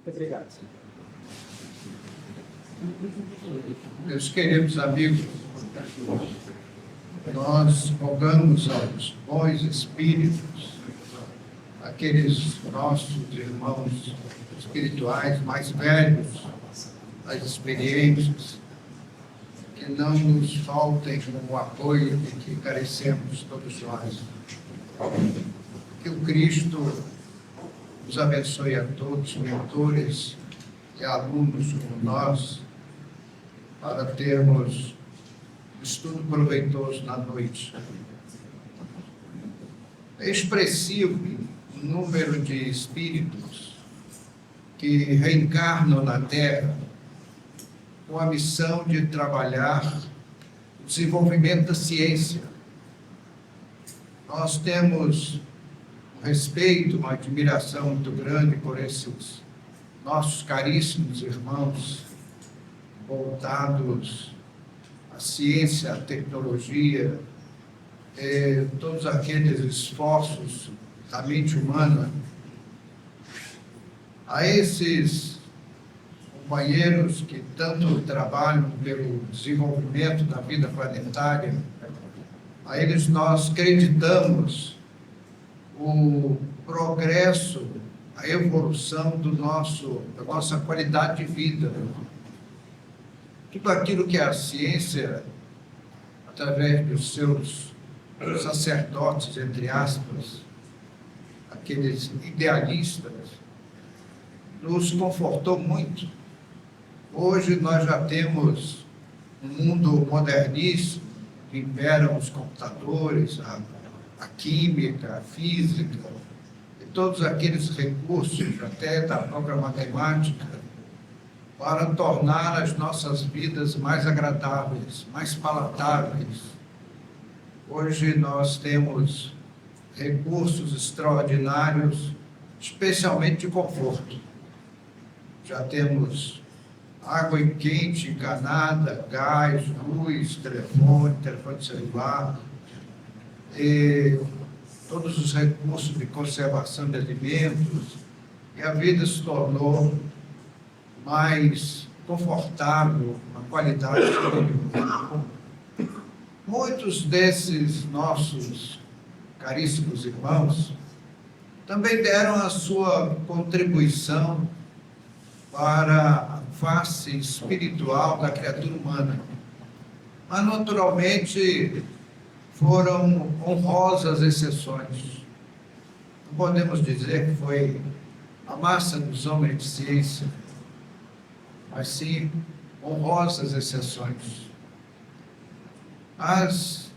Obrigado. Meus queridos amigos, nós rogamos aos bons espíritos, aqueles nossos irmãos espirituais mais velhos, mais experientes, que não nos faltem o apoio de que carecemos todos nós. Que o Cristo nos abençoe a todos, mentores e alunos como nós, para termos estudo proveitoso na noite. É expressivo o número de espíritos que reencarnam na Terra com a missão de trabalhar o desenvolvimento da ciência. Nós temos um respeito, uma admiração muito grande por esses nossos caríssimos irmãos voltados à ciência, à tecnologia, todos aqueles esforços da mente humana. A esses companheiros que tanto trabalham pelo desenvolvimento da vida planetária, a eles nós acreditamos o progresso, a evolução da nossa qualidade de vida. Tudo aquilo que a ciência, através dos seus sacerdotes, entre aspas, aqueles idealistas, nos confortou muito. Hoje nós já temos um mundo moderníssimo, que imperam os computadores, a química, a física, e todos aqueles recursos, até da própria matemática, para tornar as nossas vidas mais agradáveis, mais palatáveis. Hoje nós temos recursos extraordinários, especialmente de conforto. Já temos água quente, encanada, gás, luz, telefone celular, e todos os recursos de conservação de alimentos, e a vida se tornou mais confortável, uma qualidade superior. Muitos desses nossos caríssimos irmãos também deram a sua contribuição para a face espiritual da criatura humana. Mas, naturalmente, foram honrosas exceções. Não podemos dizer que foi a massa dos homens de ciência, mas sim honrosas exceções. As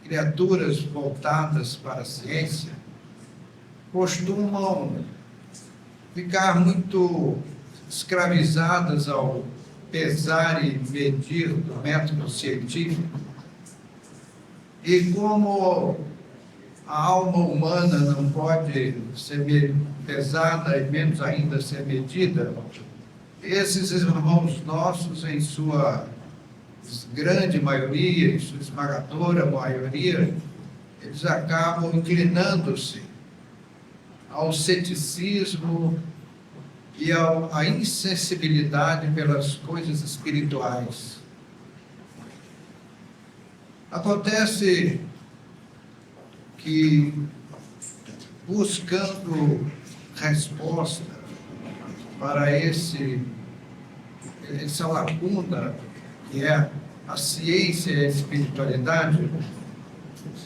criaturas voltadas para a ciência costumam ficar muito escravizadas ao pesar e medir do método científico. E como a alma humana não pode ser pesada e menos ainda ser medida, esses irmãos nossos, em sua grande maioria, em sua esmagadora maioria, eles acabam inclinando-se ao ceticismo e à insensibilidade pelas coisas espirituais. Acontece que, buscando resposta para essa lacuna que é a ciência e a espiritualidade,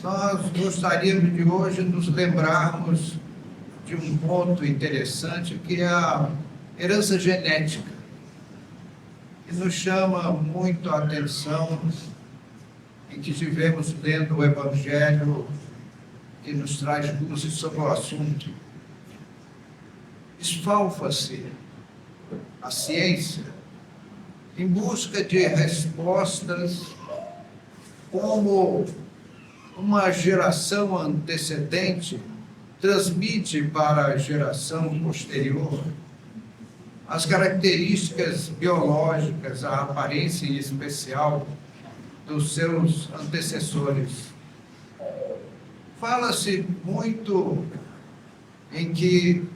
nós gostaríamos de hoje nos lembrarmos de um ponto interessante, que é a herança genética, que nos chama muito a atenção em que estivemos lendo o Evangelho, que nos traz luzes sobre o assunto. Esfalfa-se a ciência em busca de respostas como uma geração antecedente transmite para a geração posterior as características biológicas, a aparência em especial dos seus antecessores. Fala-se muito em que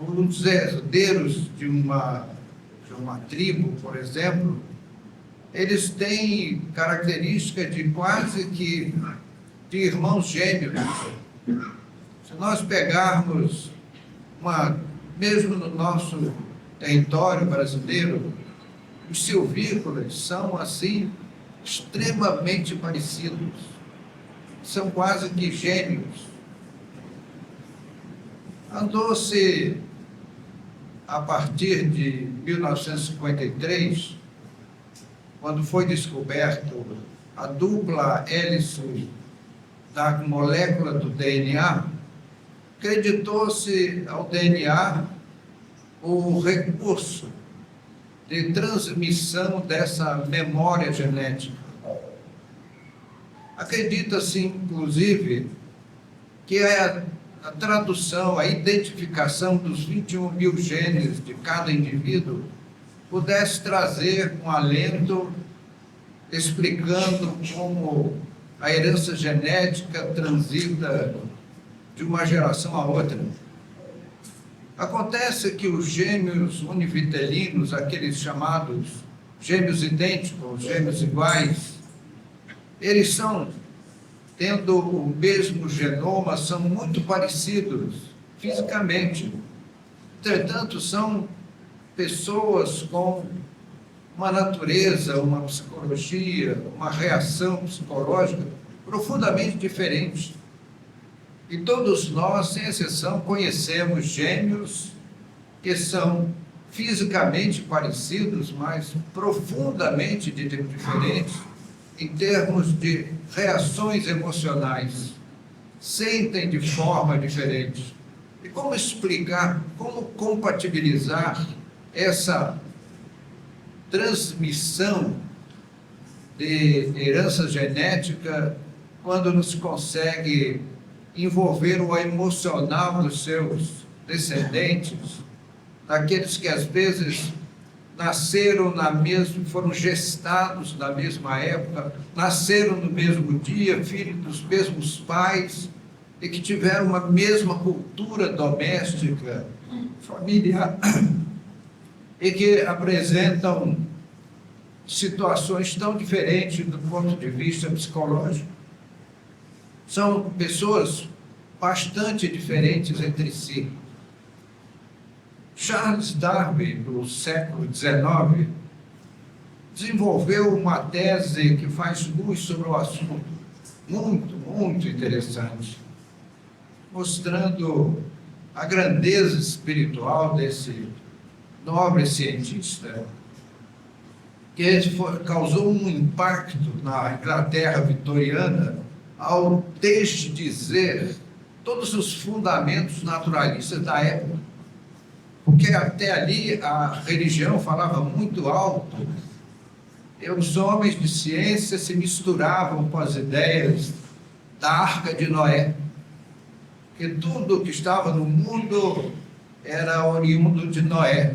os herdeiros de uma tribo, por exemplo, eles têm características de quase que de irmãos gêmeos. Se nós pegarmos mesmo no nosso território brasileiro, os silvícolas são, assim, extremamente parecidos. São quase que gêmeos. Andou-se, a partir de 1953, quando foi descoberto a dupla hélice da molécula do DNA, acreditou-se ao DNA o recurso de transmissão dessa memória genética. Acredita-se, inclusive, que a tradução, a identificação dos 21 mil genes de cada indivíduo pudesse trazer um alento explicando como a herança genética transita de uma geração a outra. Acontece que os gêmeos univitelinos, aqueles chamados gêmeos idênticos, gêmeos iguais, eles são, tendo o mesmo genoma, são muito parecidos fisicamente. Entretanto, são pessoas com uma natureza, uma psicologia, uma reação psicológica profundamente diferente. E todos nós, sem exceção, conhecemos gêmeos que são fisicamente parecidos, mas profundamente diferentes em termos de reações emocionais. Sentem de forma diferente. E como explicar, como compatibilizar essa transmissão de herança genética quando não se consegue envolver o emocional dos seus descendentes, daqueles que às vezes nasceram foram gestados na mesma época, nasceram no mesmo dia, filhos dos mesmos pais, e que tiveram uma mesma cultura doméstica, familiar, e que apresentam situações tão diferentes do ponto de vista psicológico. São pessoas bastante diferentes entre si. Charles Darwin, no século XIX, desenvolveu uma tese que faz luz sobre o assunto, muito interessante, mostrando a grandeza espiritual desse nobre cientista, que causou um impacto na Inglaterra vitoriana ao desdizer todos os fundamentos naturalistas da época. Porque até ali a religião falava muito alto, e os homens de ciência se misturavam com as ideias da Arca de Noé, que tudo que estava no mundo era oriundo de Noé,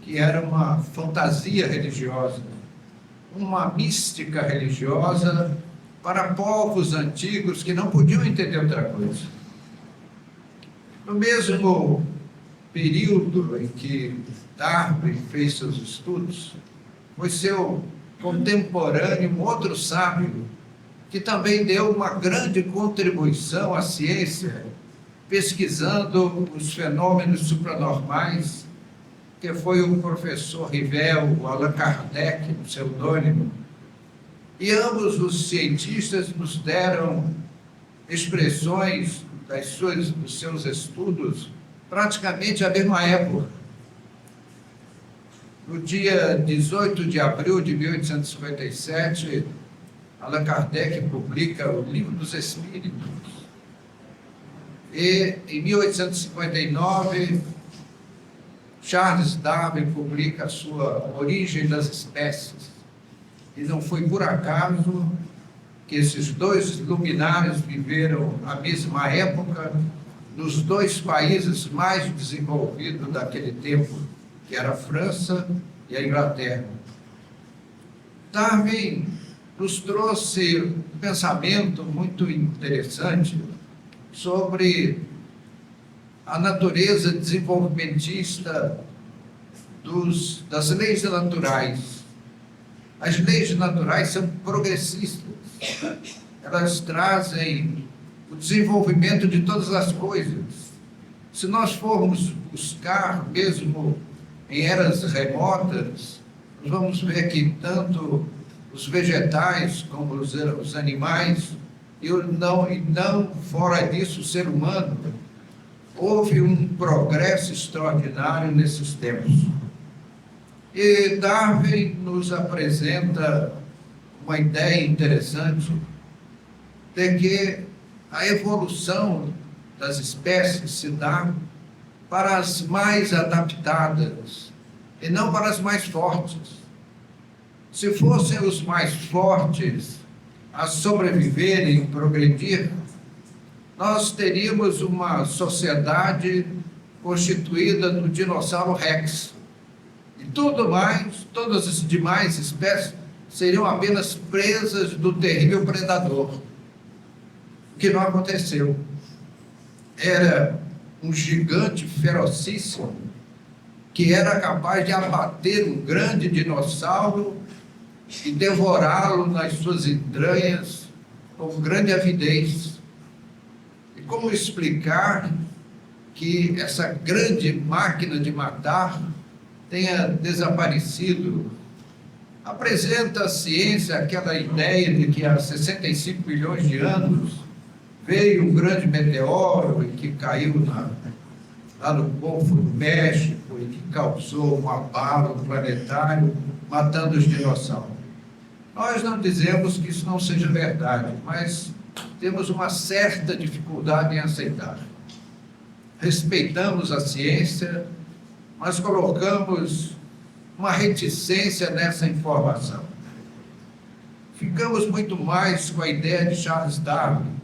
que era uma fantasia religiosa, uma mística religiosa para povos antigos que não podiam entender outra coisa. No mesmo período em que Darwin fez seus estudos, foi seu contemporâneo, um outro sábio, que também deu uma grande contribuição à ciência, pesquisando os fenômenos supranormais, que foi o professor Rivel, o Allan Kardec, no pseudônimo. E ambos os cientistas nos deram expressões dos seus estudos praticamente à mesma época. No dia 18 de abril de 1857, Allan Kardec publica o Livro dos Espíritos. E, em 1859, Charles Darwin publica a sua Origem das Espécies. E não foi por acaso que esses dois luminares viveram a mesma época nos dois países mais desenvolvidos daquele tempo, que era a França e a Inglaterra. Darwin nos trouxe um pensamento muito interessante sobre a natureza desenvolvimentista das leis naturais. As leis naturais são progressistas. Elas trazem o desenvolvimento de todas as coisas. Se nós formos buscar, mesmo em eras remotas, nós vamos ver que tanto os vegetais como os animais, e não fora disso o ser humano, houve um progresso extraordinário nesses tempos. E Darwin nos apresenta uma ideia interessante de que a evolução das espécies se dá para as mais adaptadas e não para as mais fortes. Se fossem os mais fortes a sobreviverem e progredir, nós teríamos uma sociedade constituída do dinossauro Rex. E todas as demais espécies seriam apenas presas do terrível predador. O que não aconteceu. Era um gigante ferocíssimo que era capaz de abater um grande dinossauro e devorá-lo nas suas entranhas com grande avidez. E como explicar que essa grande máquina de matar tenha desaparecido? Apresenta a ciência aquela ideia de que há 65 milhões de anos veio um grande meteoro e que caiu lá no Golfo do México e que causou um abalo planetário, matando os dinossauros. Nós não dizemos que isso não seja verdade, mas temos uma certa dificuldade em aceitar. Respeitamos a ciência, mas colocamos uma reticência nessa informação. Ficamos muito mais com a ideia de Charles Darwin,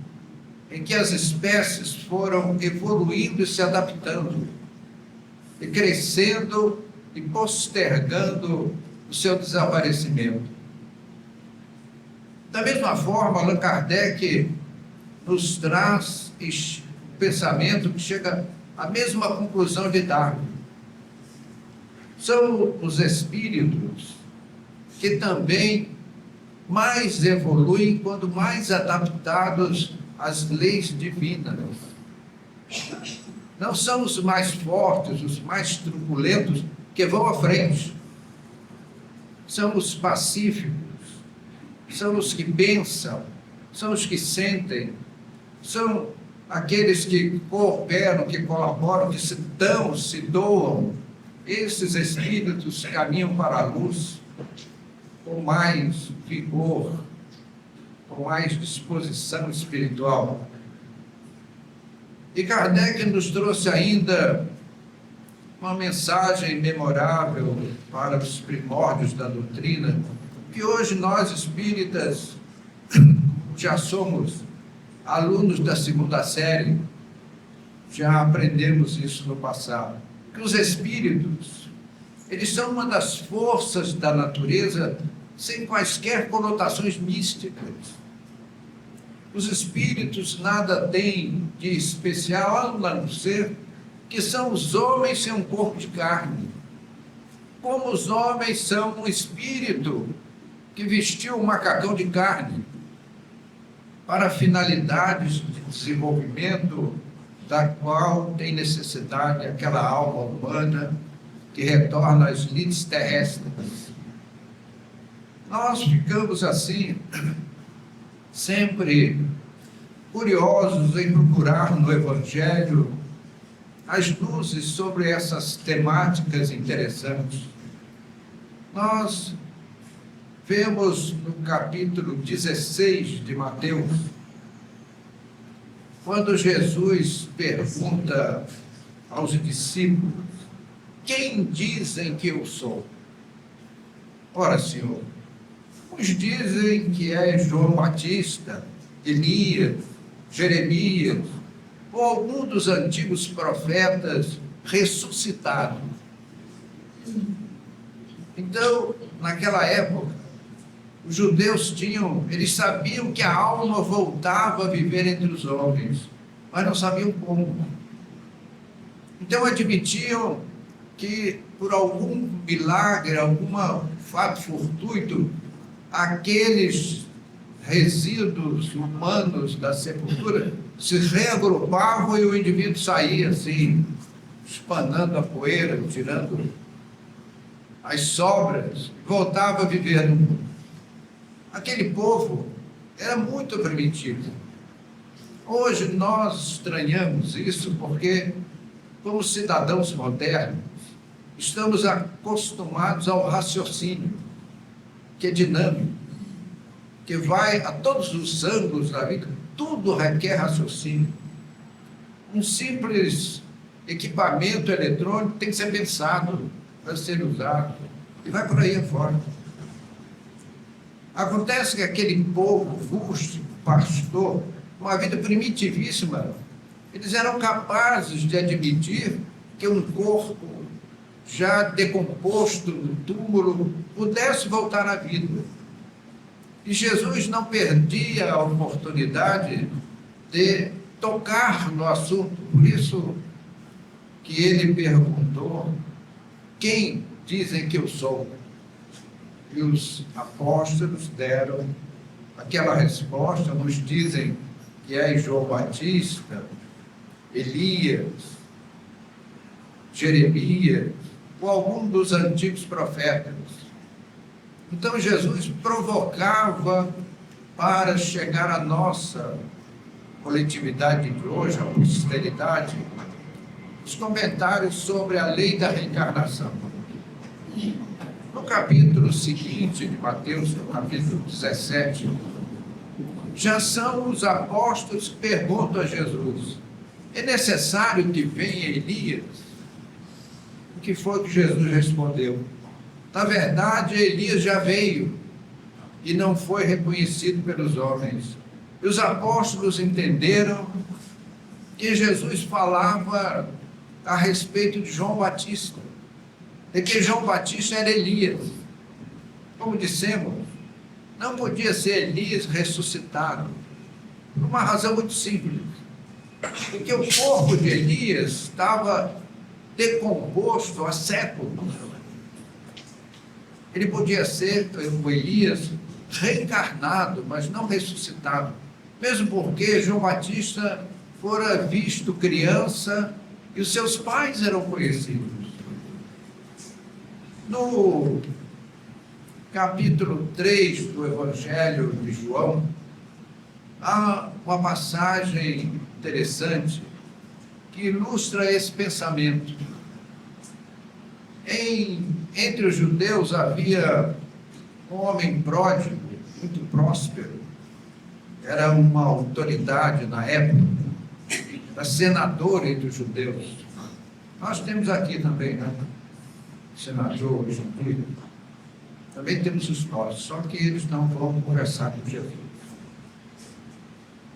em que as espécies foram evoluindo e se adaptando, e crescendo e postergando o seu desaparecimento. Da mesma forma, Allan Kardec nos traz o pensamento que chega à mesma conclusão de Darwin. São os espíritos que também mais evoluem quando mais adaptados às leis divinas. Não são os mais fortes, os mais truculentos que vão à frente. São os pacíficos, são os que pensam, são os que sentem, são aqueles que cooperam, que colaboram, que se dão, se doam. Esses espíritos caminham para a luz com mais vigor, com mais disposição espiritual. E Kardec nos trouxe ainda uma mensagem memorável para os primórdios da doutrina, que hoje nós espíritas já somos alunos da segunda série, já aprendemos isso no passado. Que os espíritos, eles são uma das forças da natureza sem quaisquer conotações místicas. Os espíritos nada têm de especial, a não ser que são os homens sem um corpo de carne. Como os homens são um espírito que vestiu um macacão de carne para finalidades de desenvolvimento da qual tem necessidade aquela alma humana que retorna às lides terrestres. Nós ficamos assim, sempre curiosos em procurar no Evangelho as luzes sobre essas temáticas interessantes. Nós vemos no capítulo 16 de Mateus, quando Jesus pergunta aos discípulos: quem dizem que eu sou? Ora, Senhor, uns dizem que é João Batista, Elias, Jeremias, ou algum dos antigos profetas ressuscitado. Então, naquela época, os judeus eles sabiam que a alma voltava a viver entre os homens, mas não sabiam como. Então admitiam que por algum milagre, algum fato fortuito, aqueles resíduos humanos da sepultura se reagrupavam e o indivíduo saía assim, espanando a poeira, tirando as sobras, voltava a viver no mundo. Aquele povo era muito primitivo. Hoje nós estranhamos isso porque, como cidadãos modernos, estamos acostumados ao raciocínio, que é dinâmico, que vai a todos os ângulos da vida, tudo requer raciocínio. Um simples equipamento eletrônico tem que ser pensado para ser usado, e vai por aí afora. Acontece que aquele povo rústico, pastor, uma vida primitivíssima, eles eram capazes de admitir que um corpo já decomposto no túmulo pudesse voltar à vida. E Jesus não perdia a oportunidade de tocar no assunto. Por isso que ele perguntou: quem dizem que eu sou? E os apóstolos deram aquela resposta. Nos dizem que é João Batista, Elias, Jeremias, ou algum dos antigos profetas. Então Jesus provocava para chegar à nossa coletividade de hoje, à posteridade, os comentários sobre a lei da reencarnação. No capítulo seguinte de Mateus, no capítulo 17, já são os apóstolos que perguntam a Jesus: é necessário que venha Elias? O que foi que Jesus respondeu? Na verdade, Elias já veio e não foi reconhecido pelos homens. E os apóstolos entenderam que Jesus falava a respeito de João Batista, de que João Batista era Elias. Como dissemos, não podia ser Elias ressuscitado, por uma razão muito simples, porque o corpo de Elias estava decomposto há séculos. Ele podia ser o Elias reencarnado, mas não ressuscitado, mesmo porque João Batista fora visto criança e os seus pais eram conhecidos. No capítulo 3 do Evangelho de João, há uma passagem interessante que ilustra esse pensamento. Entre os judeus havia um homem pródigo, muito próspero, era uma autoridade na época, era senador entre os judeus. Nós temos aqui também, né? Senador, hoje em dia. Também temos os nossos, só que eles não vão conversar com Jesus.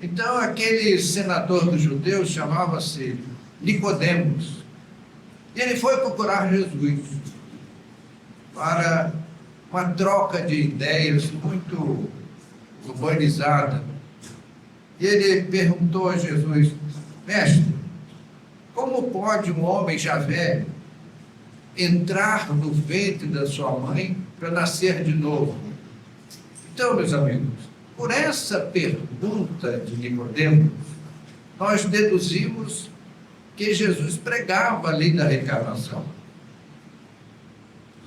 Então, aquele senador dos judeus chamava-se Nicodemos. E ele foi procurar Jesus para uma troca de ideias muito urbanizada. E ele perguntou a Jesus: mestre, como pode um homem já velho entrar no ventre da sua mãe para nascer de novo? Então, meus amigos, por essa pergunta de Nicodemos, nós deduzimos que Jesus pregava a lei da reencarnação.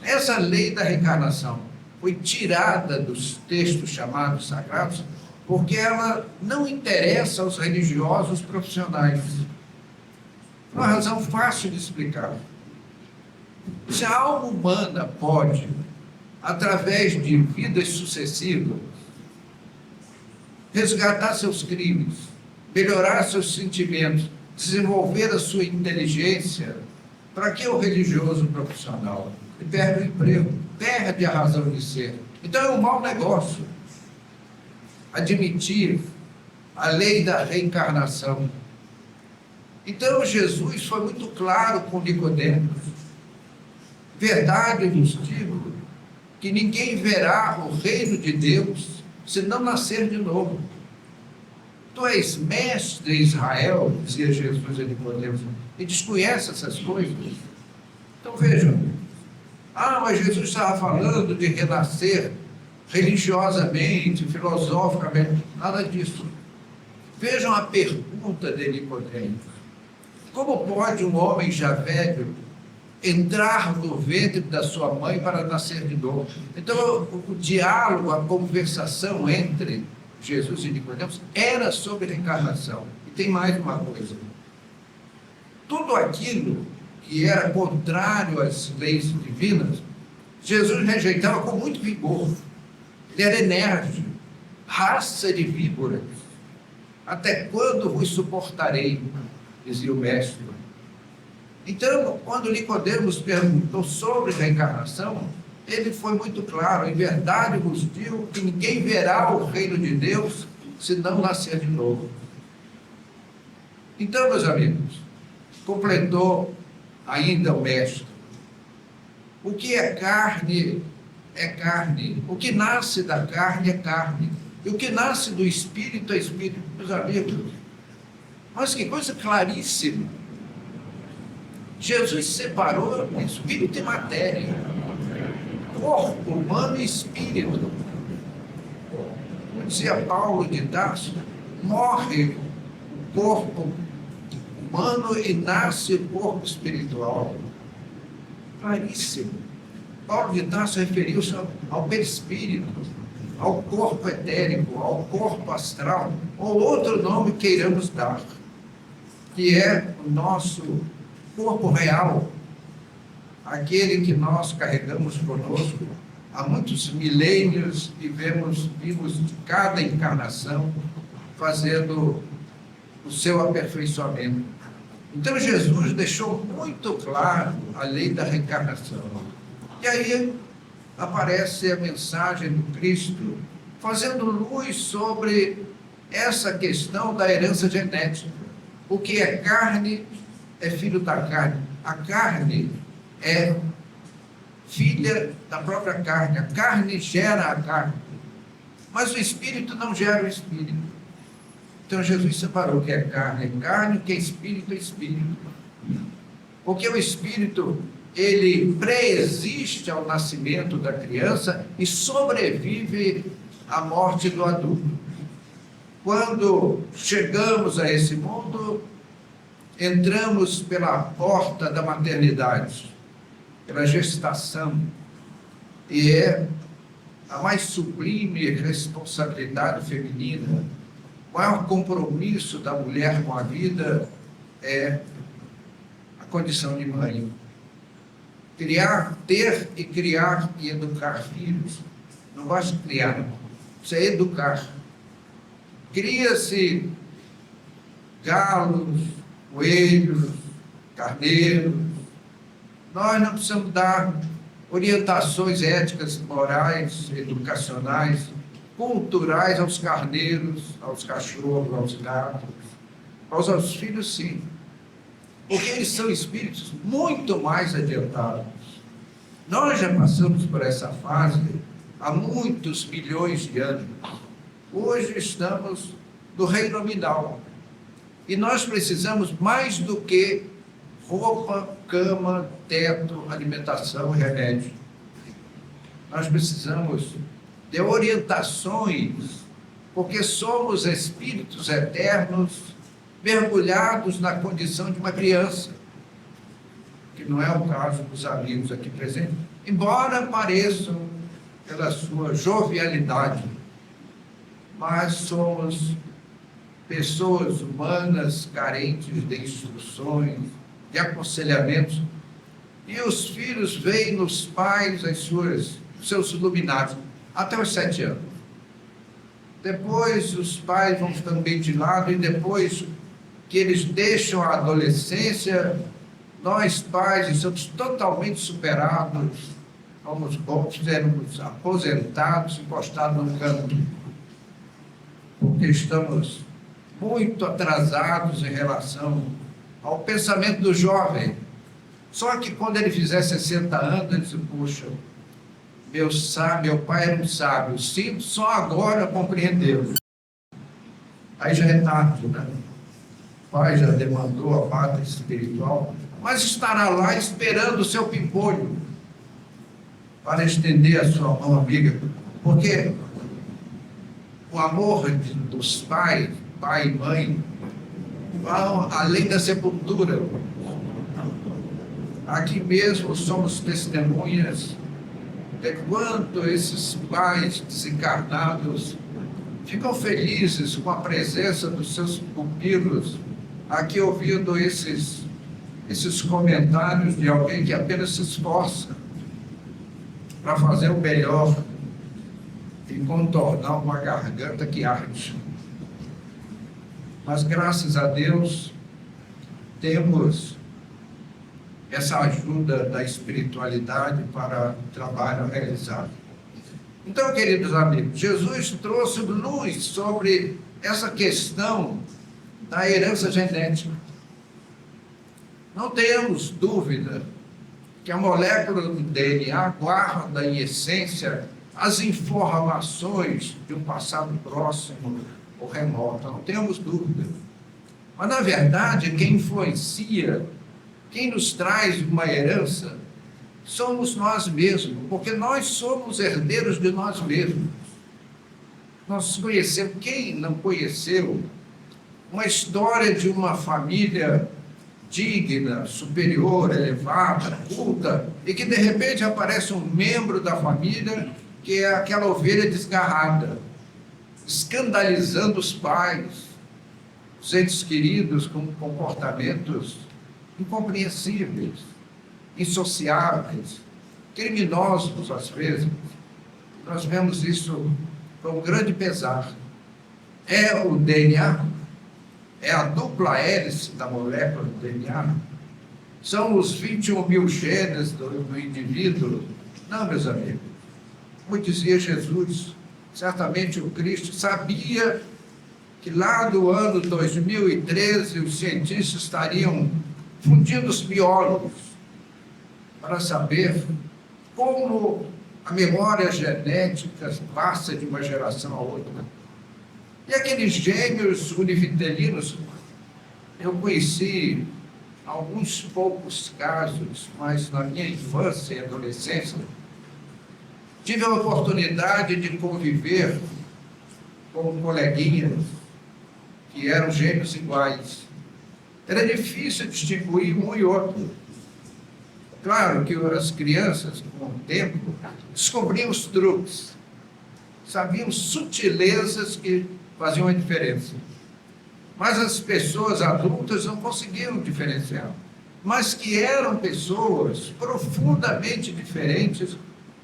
Essa lei da reencarnação foi tirada dos textos chamados sagrados porque ela não interessa aos religiosos profissionais. Uma razão fácil de explicar. Se a alma humana pode, através de vidas sucessivas, resgatar seus crimes, melhorar seus sentimentos, desenvolver a sua inteligência, para que o religioso profissional? Ele perde o emprego, perde a razão de ser. Então é um mau negócio admitir a lei da reencarnação. Então Jesus foi muito claro com Nicodemos: verdade vos digo que ninguém verá o reino de Deus se não nascer de novo. Tu és mestre de Israel, dizia Jesus a Nicodemos, e desconhece essas coisas. Então vejam, mas Jesus estava falando de renascer religiosamente, filosoficamente, nada disso. Vejam a pergunta de Nicodemos: como pode um homem já velho entrar no ventre da sua mãe para nascer de novo? Então, o diálogo, a conversação entre Jesus e Nicodemos era sobre reencarnação. E tem mais uma coisa: tudo aquilo que era contrário às leis divinas, Jesus rejeitava com muito vigor. Ele era enérgico. Raça de víboras, até quando vos suportarei? Dizia o mestre. Então, quando Nicodemos perguntou sobre reencarnação, ele foi muito claro: em verdade vos digo que ninguém verá o reino de Deus se não nascer de novo. Então, meus amigos, completou ainda o mestre: o que é carne é carne, o que nasce da carne é carne, e o que nasce do espírito é espírito. Meus amigos, mas que coisa claríssima! Jesus separou espírito e matéria, corpo humano e espírito. Como dizia Paulo de Tarso, morre o corpo humano e nasce o corpo espiritual. Claríssimo. Paulo de Tarso referiu-se ao perispírito, ao corpo etérico, ao corpo astral, ou outro nome queiramos dar, que é o nosso corpo real, aquele que nós carregamos conosco há muitos milênios e vimos de cada encarnação fazendo o seu aperfeiçoamento. Então Jesus deixou muito claro a lei da reencarnação. E aí aparece a mensagem do Cristo fazendo luz sobre essa questão da herança genética. O que é carne é filho da carne. A carne é filha da própria carne. A carne gera a carne. Mas o espírito não gera o espírito. Então Jesus separou: o que é carne, o que é espírito. Porque o espírito, ele preexiste ao nascimento da criança e sobrevive à morte do adulto. Quando chegamos a esse mundo, entramos pela porta da maternidade, pela gestação, e é a mais sublime responsabilidade feminina. O maior compromisso da mulher com a vida é a condição de mãe. Ter e criar e educar filhos. Não basta criar, isso é educar. Cria-se galos, coelhos, carneiros. Nós não precisamos dar orientações éticas, morais, educacionais, culturais aos carneiros, aos cachorros, aos gatos. Aos filhos, sim. Porque eles são espíritos muito mais adiantados. Nós já passamos por essa fase há muitos milhões de anos. Hoje estamos no reino nominal. E nós precisamos mais do que roupa, cama, teto, alimentação e remédio. Nós precisamos de orientações, porque somos espíritos eternos mergulhados na condição de uma criança, que não é o caso dos amigos aqui presentes, embora pareçam pela sua jovialidade, mas somos pessoas humanas carentes de instruções, de aconselhamentos, e os filhos veem nos pais os seus iluminados até os 7 anos. Depois os pais vão ficando bem de lado, e depois que eles deixam a adolescência, nós pais estamos totalmente superados, somos bons, sermos aposentados, encostados no canto, porque estamos muito atrasados em relação ao pensamento do jovem. Só que quando ele fizer 60 anos, ele diz: puxa, meu pai era um sábio, sim, só agora compreendeu. Aí já é tarde, né? O pai já demandou a pátria espiritual, mas estará lá esperando o seu pimpolho para estender a sua mão amiga, porque o amor dos pais, pai e mãe, vão além da sepultura. Aqui mesmo somos testemunhas de quanto esses pais desencarnados ficam felizes com a presença dos seus pupilos, aqui ouvindo esses comentários de alguém que apenas se esforça para fazer o melhor e contornar uma garganta que arde. Mas, graças a Deus, temos essa ajuda da espiritualidade para o trabalho realizado. Então, queridos amigos, Jesus trouxe luz sobre essa questão da herança genética. Não temos dúvida que a molécula do DNA guarda em essência as informações de um passado próximo ou remoto. Não temos dúvida. Mas, na verdade, quem influencia, quem nos traz uma herança, somos nós mesmos, porque nós somos herdeiros de nós mesmos. Nós conhecemos, quem não conheceu, uma história de uma família digna, superior, elevada, culta, e que de repente aparece um membro da família que é aquela ovelha desgarrada, escandalizando os pais, os entes queridos com comportamentos incompreensíveis, insociáveis, criminosos às vezes. Nós vemos isso com grande pesar. É o DNA, é a dupla hélice da molécula do DNA, são os 21 mil genes do indivíduo. Não, meus amigos. Como dizia Jesus, certamente o Cristo sabia que lá do ano 2013 os cientistas estariam fundindo os biólogos para saber como a memória genética passa de uma geração a outra. E aqueles gêmeos univitelinos, eu conheci alguns poucos casos, mas na minha infância e adolescência, tive a oportunidade de conviver com coleguinhas que eram gêmeos iguais. Era difícil distinguir um e outro. Claro que as crianças, com o tempo, descobriam os truques, sabiam sutilezas que faziam a diferença. Mas as pessoas adultas não conseguiam diferenciar. Mas que eram pessoas profundamente diferentes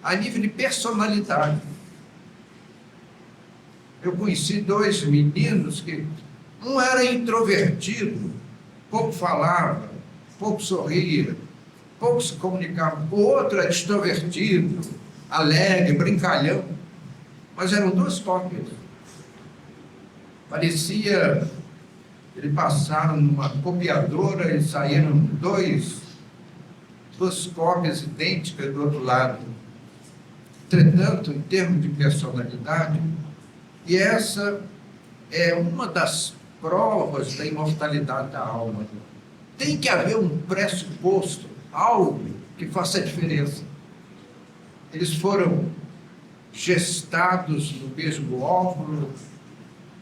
a nível de personalidade. Eu conheci dois meninos que um era introvertido, pouco falava, pouco sorria, pouco se comunicava. O outro era extrovertido, alegre, brincalhão. Mas eram duas cópias. Parecia que eles passaram numa copiadora e saíram duas cópias idênticas do outro lado. Entretanto, em termos de personalidade, e essa é uma das provas da imortalidade da alma. Tem que haver um pressuposto, algo que faça a diferença. Eles foram gestados no mesmo óvulo,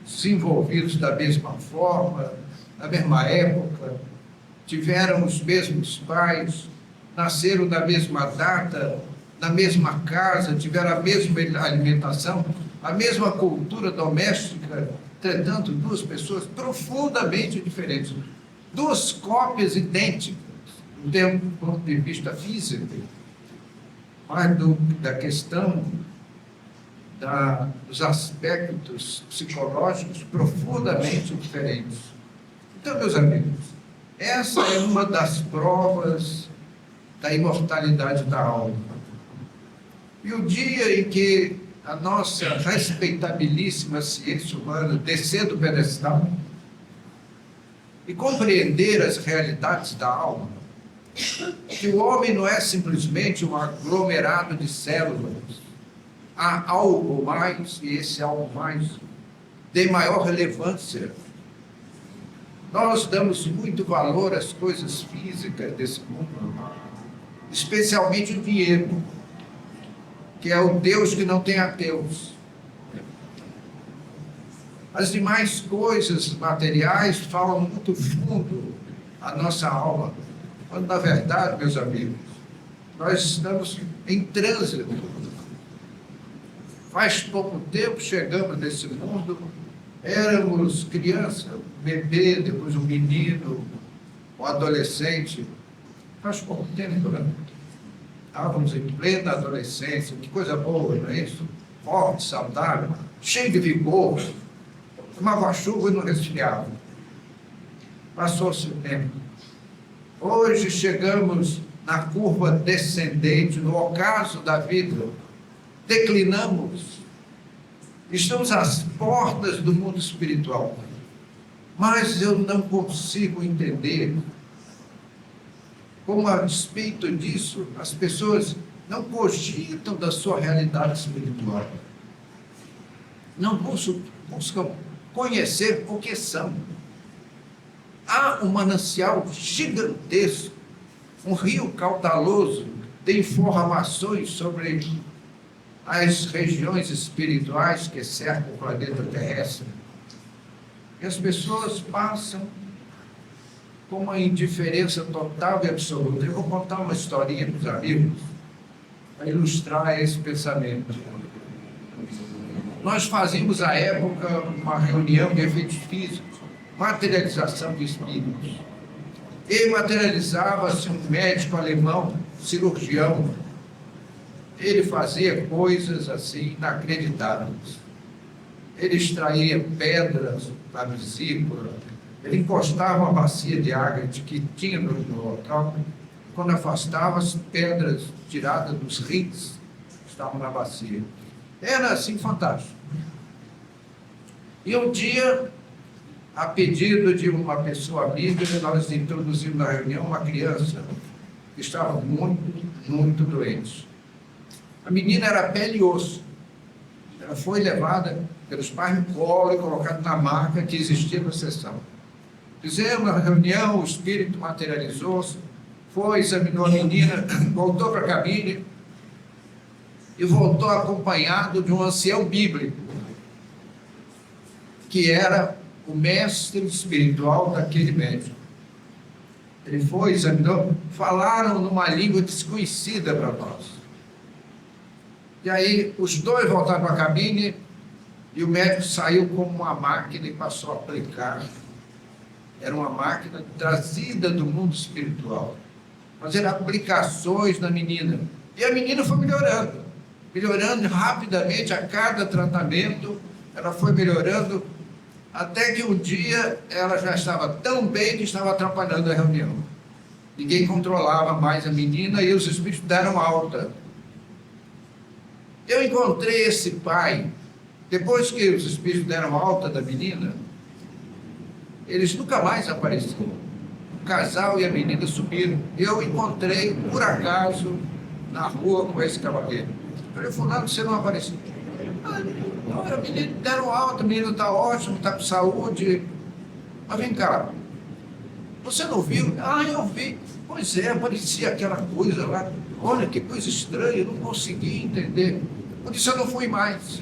desenvolvidos da mesma forma, na mesma época, tiveram os mesmos pais, nasceram na mesma data, na mesma casa, tiveram a mesma alimentação, a mesma cultura doméstica, entretanto, duas pessoas profundamente diferentes, duas cópias idênticas, do ponto de vista físico, mas da questão dos aspectos psicológicos profundamente diferentes. Então, meus amigos, essa é uma das provas da imortalidade da alma. E o dia em que a nossa respeitabilíssima ciência humana descer do pedestal e compreender as realidades da alma, que o homem não é simplesmente um aglomerado de células, há algo mais, e esse algo mais dê maior relevância. Nós damos muito valor às coisas físicas desse mundo, especialmente o dinheiro, que é o Deus que não tem ateus. As demais coisas materiais falam muito fundo a nossa alma, quando, na verdade, meus amigos, nós estamos em trânsito. Faz pouco tempo chegamos nesse mundo, éramos criança, bebê, depois um menino, um adolescente. Faz pouco tempo, né? Estávamos em plena adolescência, que coisa boa, não é isso? Forte, saudável, cheio de vigor. Tomava chuva e não resfriava. Passou-se o tempo. Hoje chegamos na curva descendente, no ocaso da vida. Declinamos. Estamos às portas do mundo espiritual. Mas eu não consigo entender como, a respeito disso, as pessoas não cogitam da sua realidade espiritual. Não buscam conhecer o que são. Há um manancial gigantesco, um rio caudaloso de informações sobre as regiões espirituais que cercam o planeta terrestre. E as pessoas passam com uma indiferença total e absoluta. Eu vou contar uma historinha para os amigos, para ilustrar esse pensamento. Nós fazíamos, à época, uma reunião de efeitos físicos, materialização de espíritos. E materializava-se um médico alemão, cirurgião. Ele fazia coisas assim inacreditáveis. Ele extraía pedras da vesícula, ele encostava uma bacia de água que tinha no local. Quando afastava, as pedras tiradas dos rins estavam na bacia. Era assim fantástico. E um dia, a pedido de uma pessoa amiga, nós introduzimos na reunião uma criança que estava muito doente. A menina era pele e osso. Ela foi levada pelos pais no colo e colocada na maca que existia na sessão. Fizemos a reunião, o espírito materializou-se, foi, examinou a menina, voltou para a cabine e voltou acompanhado de um ancião bíblico, que era o mestre espiritual daquele médico. Ele foi, examinou, falaram numa língua desconhecida para nós. E aí os dois voltaram para a cabine e o médico saiu com uma máquina e passou a aplicar. Era uma máquina trazida do mundo espiritual. Fazer aplicações na menina. E a menina foi melhorando rapidamente a cada tratamento. Ela foi melhorando até que um dia ela já estava tão bem que estava atrapalhando a reunião. Ninguém controlava mais a menina e os espíritos deram alta. Eu encontrei esse pai, depois que os espíritos deram alta da menina, eles nunca mais apareceram. O casal e a menina subiram. Eu encontrei, por acaso, na rua com esse cavaleiro. Eu falei, fulano, você não apareceu? Não, a menina deram alta, a menina está ótima, está com saúde. Mas vem cá, você não viu? Ah, eu vi. Pois é, aparecia aquela coisa lá. Olha, que coisa estranha, eu não consegui entender. Por isso eu não fui mais.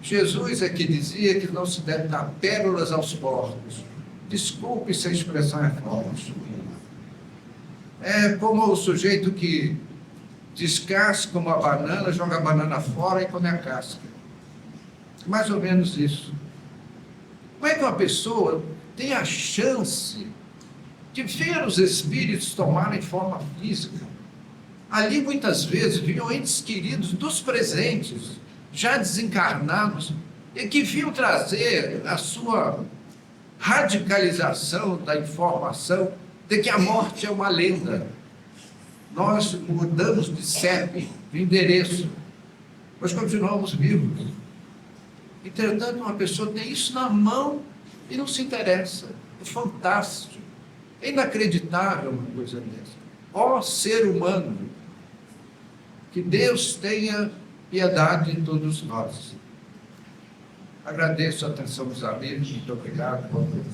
Jesus é que dizia que não se deve dar pérolas aos porcos. Desculpe se a expressão é forte. É como o sujeito que descasca uma banana, joga a banana fora e come a casca. Mais ou menos isso. Como é que uma pessoa tem a chance de ver os espíritos tomarem forma física? Ali, muitas vezes, vinham entes queridos dos presentes, já desencarnados, e que vinham trazer a sua radicalização da informação de que a morte é uma lenda. Nós mudamos de CEP, de endereço, mas continuamos vivos. Entretanto, uma pessoa tem isso na mão e não se interessa. É fantástico. É inacreditável uma coisa dessa. Ó ser humano, que Deus tenha piedade de todos nós. Agradeço a atenção dos amigos. Muito obrigado. Boa noite.